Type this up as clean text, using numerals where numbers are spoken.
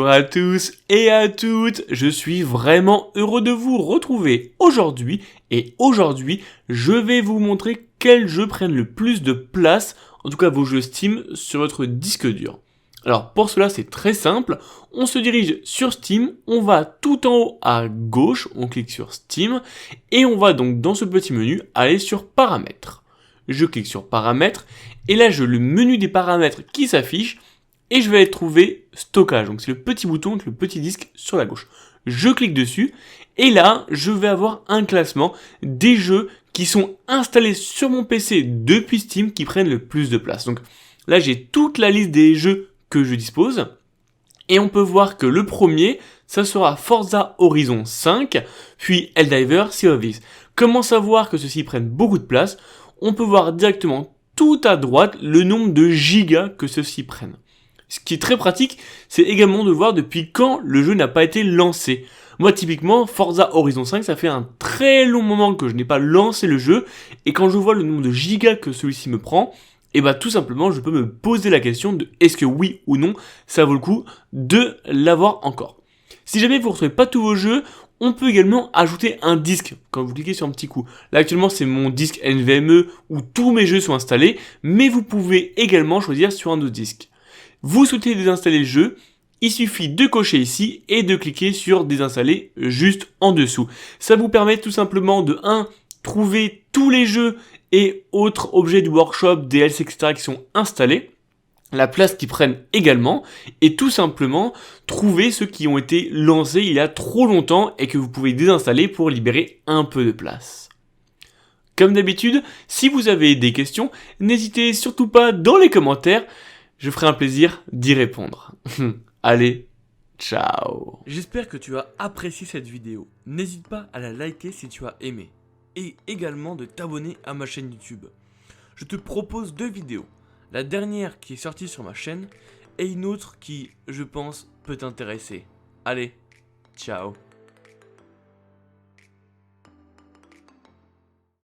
à tous et à toutes, je suis vraiment heureux de vous retrouver aujourd'hui je vais vous montrer quels jeux prennent le plus de place, en tout cas vos jeux Steam, sur votre disque dur. Alors pour cela c'est très simple, on se dirige sur Steam, on va tout en haut à gauche, on clique sur Steam et on va donc dans ce petit menu aller sur Paramètres. Je clique sur Paramètres et là j'ai le menu des paramètres qui s'affiche et je vais aller trouver Stockage, donc c'est le petit bouton avec le petit disque sur la gauche. Je clique dessus et là je vais avoir un classement des jeux qui sont installés sur mon PC depuis Steam qui prennent le plus de place. Donc là j'ai toute la liste des jeux que je dispose et on peut voir que le premier ça sera Forza Horizon 5 puis Helldivers Sea of Thieves. Comment savoir que ceux-ci prennent beaucoup de place? On peut voir directement tout à droite le nombre de gigas que ceux-ci prennent. Ce qui est très pratique, c'est également de voir depuis quand le jeu n'a pas été lancé. Moi typiquement, Forza Horizon 5, ça fait un très long moment que je n'ai pas lancé le jeu, et quand je vois le nombre de gigas que celui-ci me prend, et bah tout simplement je peux me poser la question de est-ce que oui ou non ça vaut le coup de l'avoir encore. Si jamais vous ne retrouvez pas tous vos jeux, on peut également ajouter un disque quand vous cliquez sur un petit coup. Là actuellement c'est mon disque NVMe où tous mes jeux sont installés, mais vous pouvez également choisir sur un autre disque. Vous souhaitez désinstaller le jeu, il suffit de cocher ici et de cliquer sur désinstaller juste en dessous. Ça vous permet tout simplement de 1. Trouver tous les jeux et autres objets du workshop, DLC, etc. qui sont installés, la place qu'ils prennent également, et tout simplement trouver ceux qui ont été lancés il y a trop longtemps et que vous pouvez désinstaller pour libérer un peu de place. Comme d'habitude, si vous avez des questions, n'hésitez surtout pas dans les commentaires, je ferai un plaisir d'y répondre. Allez, ciao. J'espère que tu as apprécié cette vidéo. N'hésite pas à la liker si tu as aimé. Et également de t'abonner à ma chaîne YouTube. Je te propose 2 vidéos. La dernière qui est sortie sur ma chaîne et une autre qui, je pense, peut t'intéresser. Allez, ciao.